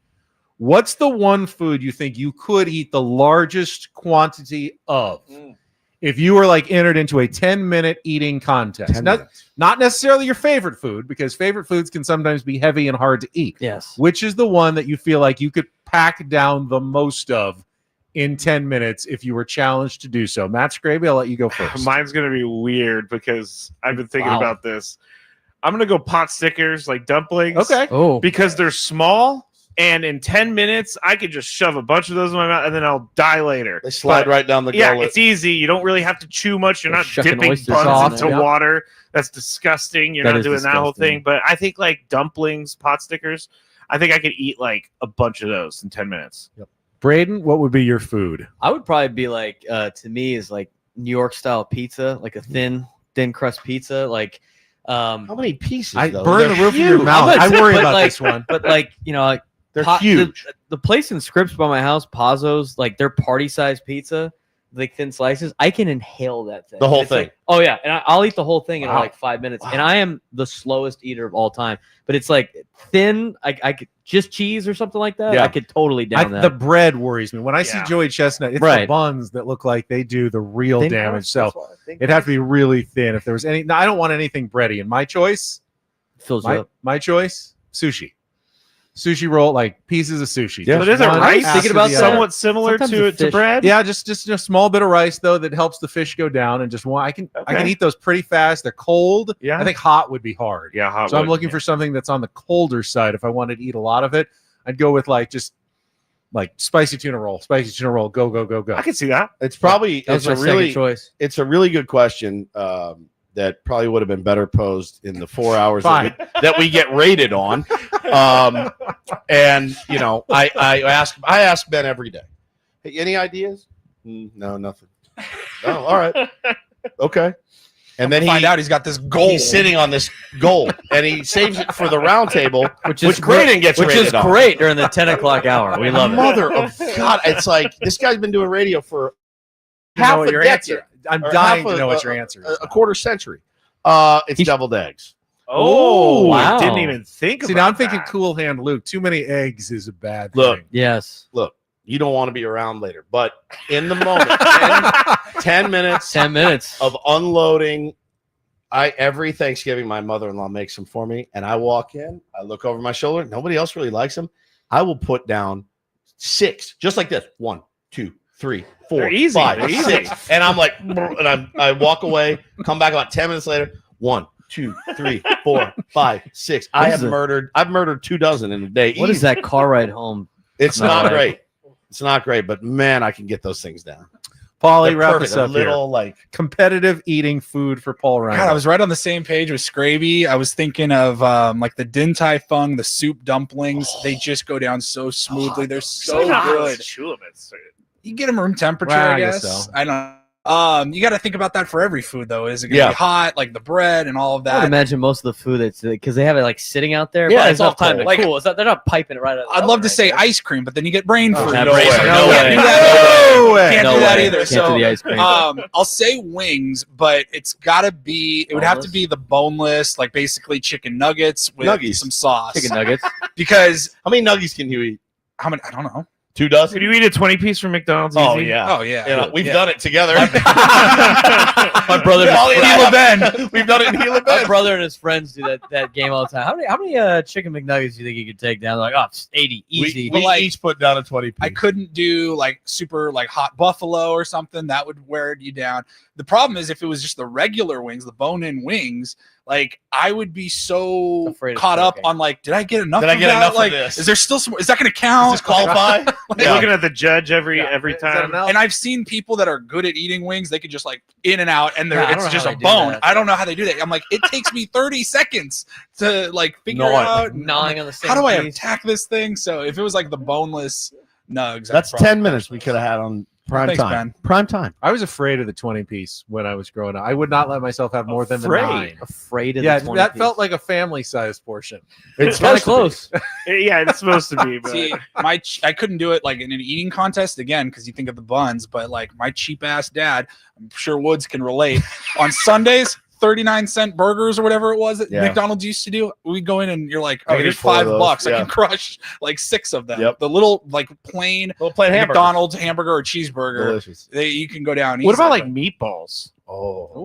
What's the one food you think you could eat the largest quantity of if you were entered into a 10-minute eating contest? Not necessarily your favorite food, because favorite foods can sometimes be heavy and hard to eat. Yes. Which is the one that you feel like you could pack down the most of in 10 minutes if you were challenged to do so? Matt Scraby, I'll let you go first. Mine's going to be weird because I've been thinking about this. I'm going to go pot stickers, like dumplings. Okay. Oh. Because they're small, and in 10 minutes, I could just shove a bunch of those in my mouth, and then I'll die later. They slide right down the Yeah, gullet. it's easy. You don't really have to chew much. You're not Shucking dipping oyster buns sauce. into Yeah. water. That's disgusting. You're That not is doing that whole disgusting. thing. But I think dumplings, pot stickers, I think I could eat a bunch of those in 10 minutes. Braden, what would be your food? I would probably be to me is New York style pizza, like a thin crust pizza. How many pieces? I though? burn They're the roof of your huge. mouth. I worry But about this one. But They're huge. The place in Scripps by my house, Pazzo's, their party size pizza, thin slices. I can inhale that thing. The whole It's thing. Oh yeah, and I'll eat the whole thing in Wow. 5 minutes. And I am the slowest eater of all time. But it's thin. I could just cheese or something like that. Yeah. I could totally down that. The bread worries me. When I see Yeah. Joey Chestnut, it's the Right. buns that look like they do the real Thin damage. crust, So that's why I think it'd have to be really thin. If there was any, no, I don't want anything bready. And my choice, fills you up. my choice, sushi. Sushi roll, pieces of sushi. Yeah. Just But isn't one rice after thinking about the other. somewhat similar Sometimes to the fish- bread? Yeah, just a small bit of rice though that helps the fish go down, and just one. I can Okay. eat those pretty fast. They're cold. Yeah. I think hot would be hard. Yeah, hot So I'm wood, looking yeah. for something that's on the colder side. If I wanted to eat a lot of it, I'd go with just Like spicy tuna roll, go, go, go, go. I can see that. It's probably That was it's my a really second choice. it's a really good question that probably would have been better posed in the 4 hours that we get rated on. And you know, I ask Ben every day. Hey, any ideas? No, nothing. Oh, all right, okay. And then Find out he's got this goal. he's sitting on this goal, and he saves it for the round table, which Braden gets which is rated on. great during the 10 o'clock hour. We love it. Mother of God! It's like this guy's been doing radio for You know half what a your decade. answer. I'm Or dying half to know what your answer is. A quarter century. It's deviled eggs. Oh, wow. I didn't even think See, about now I'm thinking that. Cool Hand Luke. Too many eggs is a bad Look. thing. Yes. Look, you don't want to be around later, but in the moment, 10 minutes 10 minutes. of unloading. Every Thanksgiving, my mother-in-law makes them for me, and I walk in, I look over my shoulder. Nobody else really likes them. I will put down 6, just like this. 1, 2, 3, 4, They're easy. 5, They're easy. 6, and I'm like, and I walk away. Come back about 10 minutes later. 1, 2, 3, 4, 5, 6. I've murdered 2 dozen in a day. What is that car ride home? It's No, not right. great. It's not great, but man, I can get those things down. Paulie, They're wrap perfect. us up A little here. like Competitive eating food for Paul Ryan. God, I was right on the same page with Scraby. I was thinking of like the Din Tai Fung, the soup dumplings. They just go down so smoothly. They're so good. You get them room temperature, Well, I I guess guess. so. I don't. You got to think about that for every food, though. Is it going to Yeah. be hot, like the bread and all of I would that? imagine most of the food that's because they have it like sitting out there. Yeah, but it's all enough time to cold. cool. It's not, they're not piping it right out. Of the I'd love oven, to I say guess. ice cream, but then you get brain freeze. no So way. can't No do way. that. No way. Can't No do that way. either. Can't So, do the ice cream. I'll say wings, but it's got to be. It would have to Boneless? be the boneless, like basically chicken nuggets with Nuggies. some sauce. Chicken nuggets. Because how many nuggies can you eat? how many? I don't know. 2 dozen? Could you eat a 20-piece from McDonald's? Oh easy? yeah. Oh yeah, Yeah, we've Yeah. done it together. My brother, Gila Bend. We've done it in Gila my Bend. brother and his friends do that game all the time. How many chicken McNuggets do you think you could take down? They're like, oh, it's 80, easy. We But, like, each put down a 20 piece. I couldn't do like super like hot buffalo or something that would wear you down. The problem is if it was just the regular wings, the bone-in wings, like I would be so Afraid of caught up choking. on like, did I get enough? Did I of get that? enough of Like, this? is there still some? Is that going to count? Does this qualify? You're looking at the judge every Is that time. enough? And I've seen people that are good at eating wings. They could just like in and out, and Yeah, I don't it's know just how a they do bone. that. I don't know how they do that. I'm like, it takes me 30 seconds to like figure Gnaw it. out gnawing on the same how do I piece. attack this thing. So if it was like the boneless nugs, That's probably- 10 minutes we could have had on prime Thanks, time. Ben. Prime time. I was afraid of the 20 piece when I was growing up. I would not let myself have more than the Afraid? 9. Afraid of Yeah, the 20 that piece. felt like a family size portion. it's kind of close. Yeah, it's supposed to be. But See, I couldn't do it like in an eating contest again because you think of the buns, but like my cheap ass dad, I'm sure Woods can relate. On Sundays, 39-cent burgers or whatever it was that Yeah. McDonald's used to do. We go in and you're like, I okay, could there's eat 4 of those, $5. I yeah. can crush like 6 of them. Yep. The little like plain We'll play hamburger. McDonald's hamburger or cheeseburger. Delicious. You can go down. what about easily. like meatballs? Oh.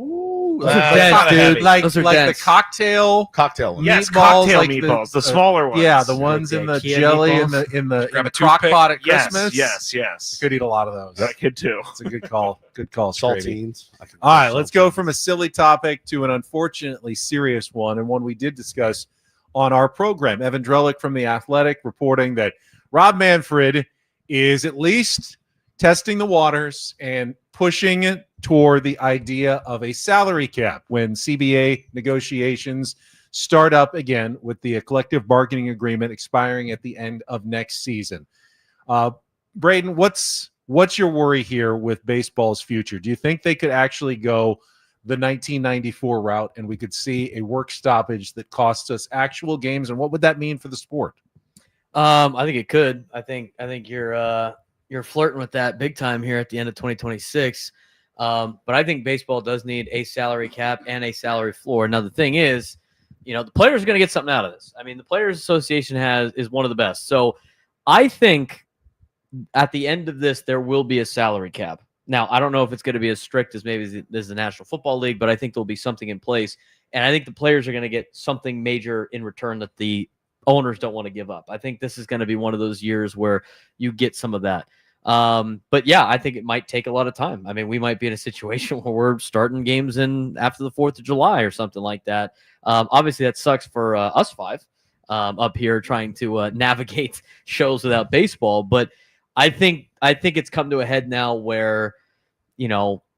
Ooh, Those are that's dense, kinda dude. heavy. Like, Those are like dense. the cocktail. Cocktail. Yeah. Yes, Meatballs, cocktail like meatballs, the the- smaller ones. Yeah, the ones in the Ikea jelly meatballs. in the Grab a crock toothpick. pot at Yes, Christmas. yes. Could eat a lot of those. I could too. That's a good call. Good call, Scravy. Saltines. All right, let's go from a silly topic to an unfortunately serious one, and one we did discuss on our program. Evan Drellick from The Athletic reporting that Rob Manfred is at least testing the waters and pushing it toward the idea of a salary cap when CBA negotiations start up again with the collective bargaining agreement expiring at the end of next season. Braden, what's your worry here with baseball's future? Do you think they could actually go the 1994 route and we could see a work stoppage that costs us actual games? And what would that mean for the sport? I think it could. I think you're flirting with that big time here at the end of 2026. But I think baseball does need a salary cap and a salary floor. Now the thing is, the players are going to get something out of this. I mean, the Players Association is one of the best. So I think at the end of this, there will be a salary cap. Now, I don't know if it's going to be as strict as maybe as the National Football League, but I think there'll be something in place. And I think the players are going to get something major in return that the owners don't want to give up. I think this is going to be one of those years where you get some of that. But yeah, I think it might take a lot of time. I mean, we might be in a situation where we're starting games in after the 4th of July or something like that. Obviously, that sucks for us 5 up here trying to navigate shows without baseball. But I think it's come to a head now where,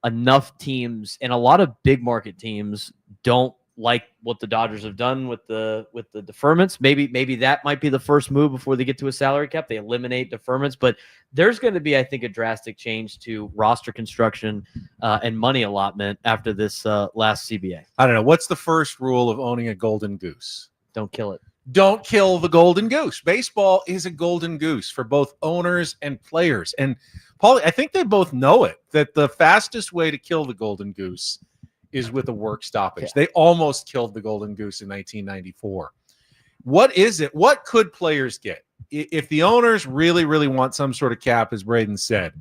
enough teams and a lot of big market teams don't like what the Dodgers have done with the deferments. Maybe that might be the first move before they get to a salary cap. They eliminate deferments, but there's going to be, I think, a drastic change to roster construction and money allotment after this last CBA. I don't know. What's the first rule of owning a golden goose? Don't kill it. Don't kill the golden goose. Baseball is a golden goose for both owners and players. And Paulie, I think they both know it, that the fastest way to kill the golden goose is with a work stoppage. Yeah. They almost killed the golden goose in 1994. What is it? What could players get? If the owners really, really want some sort of cap, as Braden said,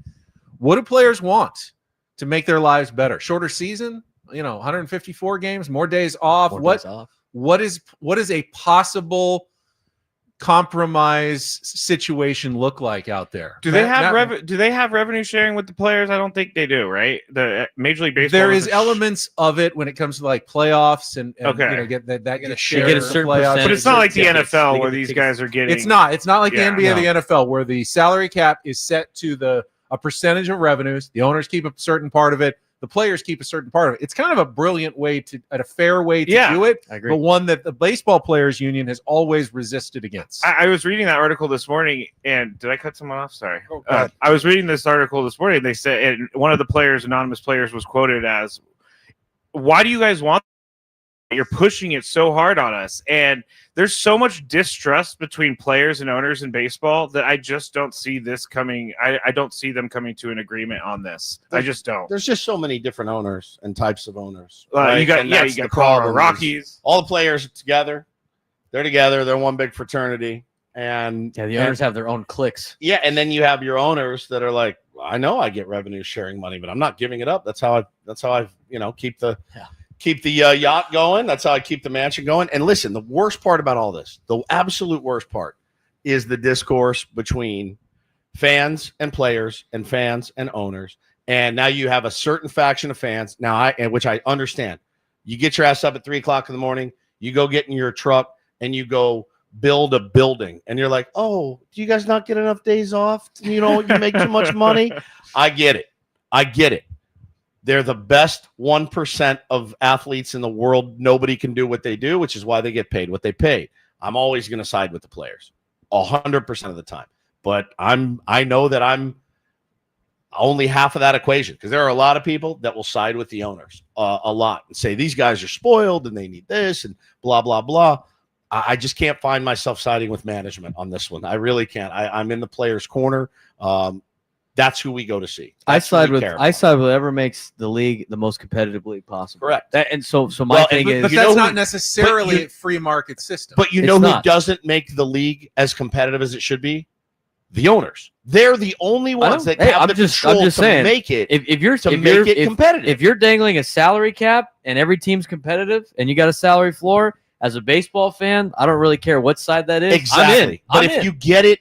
what do players want to make their lives better? Shorter season, 154 games, more days off. What is a possible compromise situation look like out there? Do they have revenue sharing with the players? I don't think they do, right? The Major League Baseball. There is elements of it when it comes to like playoffs and get a share. Get a certain playoffs. But it's not like the NFL where these guys are getting. It's not like the NBA or the NFL where the salary cap is set to a percentage of revenues. The owners keep a certain part of it. The players keep a certain part of it. It's kind of a brilliant way a fair way to do it, I agree. but one that the Baseball Players Union has always resisted against. I was reading that article this morning, and did I cut someone off? Sorry. I was reading this article this morning, and they said, and one of the anonymous players was quoted as, "Why do you guys want? You're pushing it so hard on us." And there's so much distrust between players and owners in baseball that I just don't see this coming. I don't see them coming to an agreement on this. I just don't. There's just so many different owners and types of owners. You got Colorado Rockies. All the players together. They're together. They're one big fraternity. And the owners have their own cliques. Yeah, and then you have your owners that are like, I know I get revenue sharing money, but I'm not giving it up. That's how I keep the yacht going. That's how I keep the mansion going. And listen, the worst part about all this, the absolute worst part, is the discourse between fans and players and fans and owners. And now you have a certain faction of fans now, which I understand. You get your ass up at 3:00 in the morning, you go get in your truck and you go build a building. And you're like, oh, do you guys not get enough days off? You make too much money. I get it. They're the best 1% of athletes in the world. Nobody can do what they do, which is why they get paid what they pay. I'm always going to side with the players 100% of the time. But I know that I'm only half of that equation, because there are a lot of people that will side with the owners a lot and say these guys are spoiled and they need this and blah, blah, blah. I just can't find myself siding with management on this one. I really can't. I'm in the players' corner. That's who we go to see. I side with whoever makes the league the most competitive league possible. Correct. My thing is, but that's not necessarily a free market system. But who doesn't make the league as competitive as it should be? The owners. They're the only ones that have the control to make it. If you're competitive. If you're dangling a salary cap and every team's competitive and you got a salary floor, as a baseball fan, I don't really care what side that is. Exactly. You get it,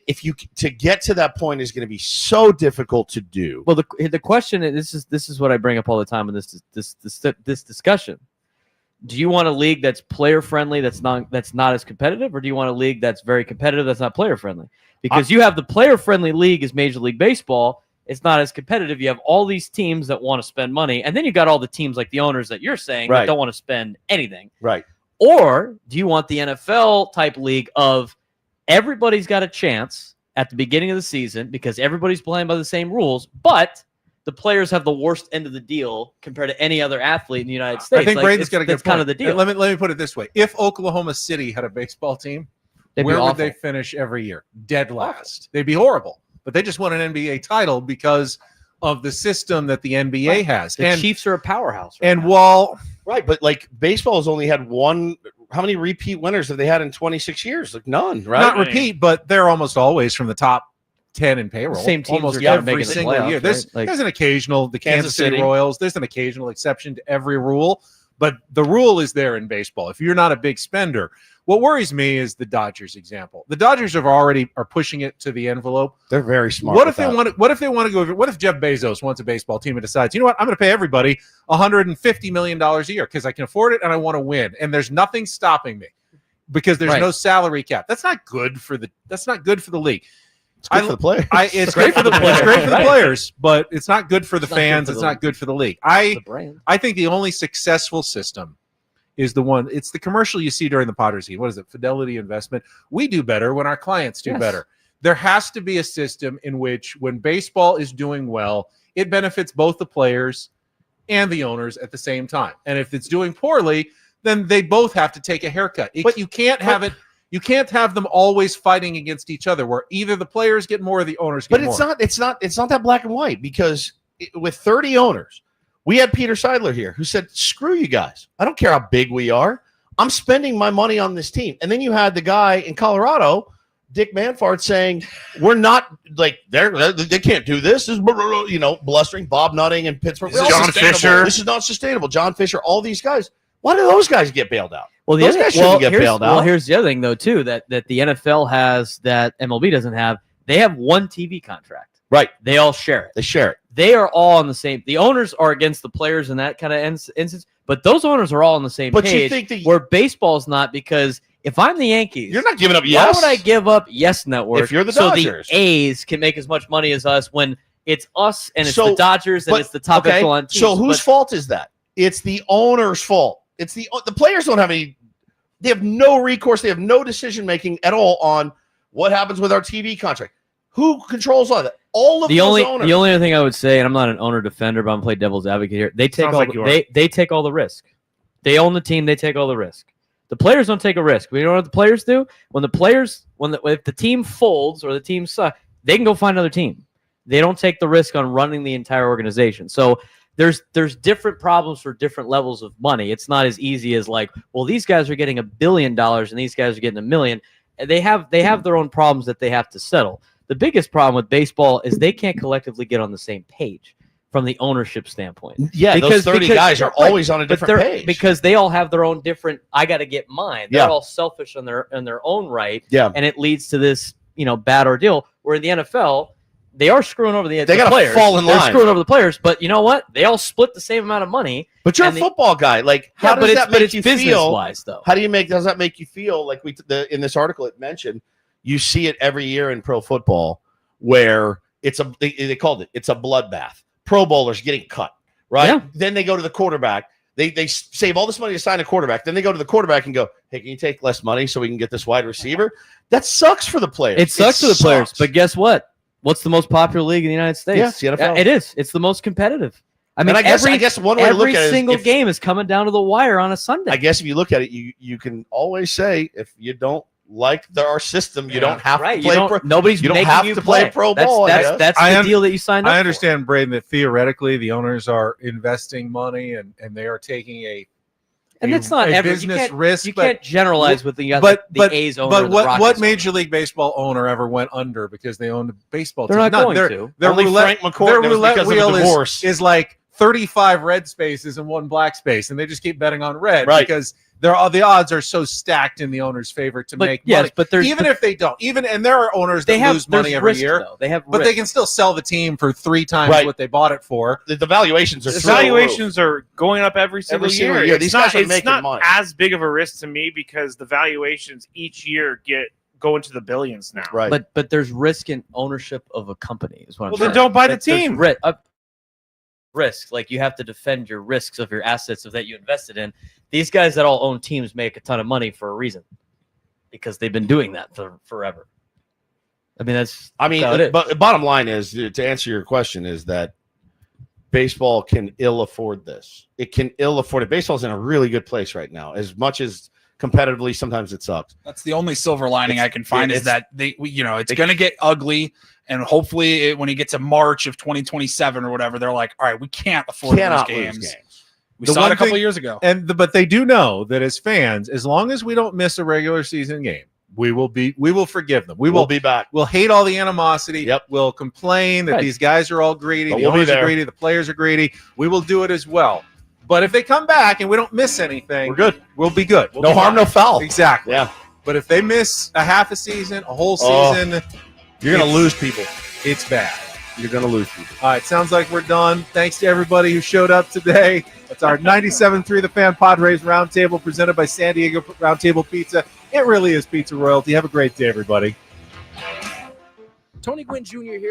to get to that point is going to be so difficult to do. Well, the question is, this is what I bring up all the time in this discussion. Do you want a league that's player friendly, that's not as competitive, or do you want a league that's very competitive, that's not player friendly? Because you have the player friendly league as Major League Baseball. It's not as competitive. You have all these teams that want to spend money, and then you got all the teams like the owners that you're saying that don't want to spend anything. Right. Or do you want the NFL type league of everybody's got a chance at the beginning of the season because everybody's playing by the same rules, but the players have the worst end of the deal compared to any other athlete in the United States? I think Braden's got a good point. Kind of the deal. Let me put it this way. If Oklahoma City had a baseball team, where would they finish every year? Dead last. They'd be horrible. But they just won an NBA title because of the system that the NBA has. The Chiefs are a powerhouse. But like baseball has only had one. How many repeat winners have they had in 26 years? Like none, right? Not repeat, but they're almost always from the top 10 in payroll. Same teams almost are every single playoffs, year. right? There's an occasional, the Kansas City Royals. There's an occasional exception to every rule, but the rule is there in baseball. If you're not a big spender, what worries me is the Dodgers example. The Dodgers are pushing it to the envelope. They're very smart. What if they want to go? What if Jeff Bezos wants a baseball team and decides, you know what, I'm going to pay everybody $150 million a year because I can afford it and I want to win, and there's nothing stopping me because there's no salary cap. That's not good for the league. It's good for the players. It's great for the players. It's great for the players, but it's not good for the fans. It's not good for the league. I think the only successful system is the one. It's the commercial you see during the Padres game. What is it? Fidelity Investment. We do better when our clients do better. There has to be a system in which, when baseball is doing well, it benefits both the players and the owners at the same time. And if it's doing poorly, then they both have to take a haircut. You can't have it. You can't have them always fighting against each other, where either the players get more or the owners get more. But it's not that black and white, because with 30 owners, we had Peter Seidler here who said, "Screw you guys. I don't care how big we are. I'm spending my money on this team." And then you had the guy in Colorado, Dick Manfart, saying, "We're not like they can't do this." This is, blustering. Bob Nutting in Pittsburgh. John Fisher. This is not sustainable. John Fisher. All these guys. Why do those guys get bailed out? Well, those guys shouldn't get bailed out. Well, here's the other thing, though, too, that the NFL has that MLB doesn't have. They have one TV contract. Right. They all share it. They share it. They are all on the same. The owners are against the players in that kind of instance, but those owners are all on the same page. You think where baseball's not, because if I'm the Yankees, you're not giving up Yes. Why would I give up Yes Network if you're the so Dodgers? The A's can make as much money as us when it's us and it's the Dodgers and it's the top echelon teams. So whose fault is that? It's the owner's fault. It's the players don't have any. They have no recourse. They have no decision making at all on what happens with our TV contract. Who controls all that? All of those owners. The only other thing I would say, and I'm not an owner defender, but I'm playing devil's advocate here. They take they take all the risk. They own the team. They take all the risk. The players don't take a risk. You know what the players do? If the team folds or the team sucks, they can go find another team. They don't take the risk on running the entire organization. So there's different problems for different levels of money. It's not as easy as like, well, these guys are getting $1 billion and these guys are getting $1 million. They have their own problems that they have to settle. The biggest problem with baseball is they can't collectively get on the same page from the ownership standpoint. Yeah, those 30 guys are always on a different page. Because they all have their own different, I got to get mine. They're all selfish in their own right. Yeah. And it leads to this, bad ordeal, where in the NFL, they are screwing over the players. They got to fall in line. They're screwing over the players, but you know what? They all split the same amount of money. But you're a football guy. Like, how does that make you feel? Business-wise, though. Does that make you feel like in this article it mentioned, you see it every year in pro football where they called it, it's a bloodbath. Pro bowlers getting cut, right? Yeah. Then they go to the quarterback. They save all this money to sign a quarterback. Then they go to the quarterback and go, "Hey, can you take less money so we can get this wide receiver?" That sucks for the players. It sucks for the players. But guess what? What's the most popular league in the United States? Yeah, it's the NFL. It is. It's the most competitive. I mean, I guess one way to look at it is every single game is coming down to the wire on a Sunday. I guess if you look at it, you can always say, if you don't like our system, you don't have to play. You don't have to play pro ball. That's the deal that you signed up for. I understand, Braden, that theoretically the owners are investing money and they are taking it's not every business risk. You can't generalize with the A's owner. But what Major League Baseball owner ever went under because they owned a baseball team? They're not going to. Their Only roulette, Frank McCourt, their roulette wheel is like 35 red spaces and 1 black space, and they just keep betting on red because the odds are so stacked in the owner's favor to make money. But if they don't, and there are owners that lose money every year, but they can still sell the team for 3 times what they bought it for. The valuations are going up every single year. These guys are making money. As big of a risk to me because the valuations each year go into the billions now. Right. But there's risk in ownership of a company. Is what I'm saying. Then don't buy the team. Risk, like you have to defend your risks of your assets that you invested in. These guys that all own teams make a ton of money for a reason, because they've been doing that for forever. But bottom line is, to answer your question, is that baseball can ill afford this. It can ill afford it. Baseball's in a really good place right now. As much as competitively, sometimes it sucks. That's the only silver lining I can find is that it's going to get ugly. And hopefully when you get to March of 2027 or whatever, they're like, all right, we can't afford those games. We saw it a couple of years ago. But they do know that as fans, as long as we don't miss a regular season game, we will forgive them. We will be back. We'll hate all the animosity. Yep. We'll complain that these guys are all greedy. But the owners are greedy. The players are greedy. We will do it as well. But if they come back and we don't miss anything, we're good. We'll be good. No harm, no foul. Exactly. Yeah. But if they miss a half a season, a whole season, you're going to lose people. It's bad. You're going to lose people. All right, sounds like we're done. Thanks to everybody who showed up today. It's our 97.3 The Fan Padres Roundtable presented by San Diego Roundtable Pizza. It really is pizza royalty. Have a great day, everybody. Tony Gwynn Jr. here.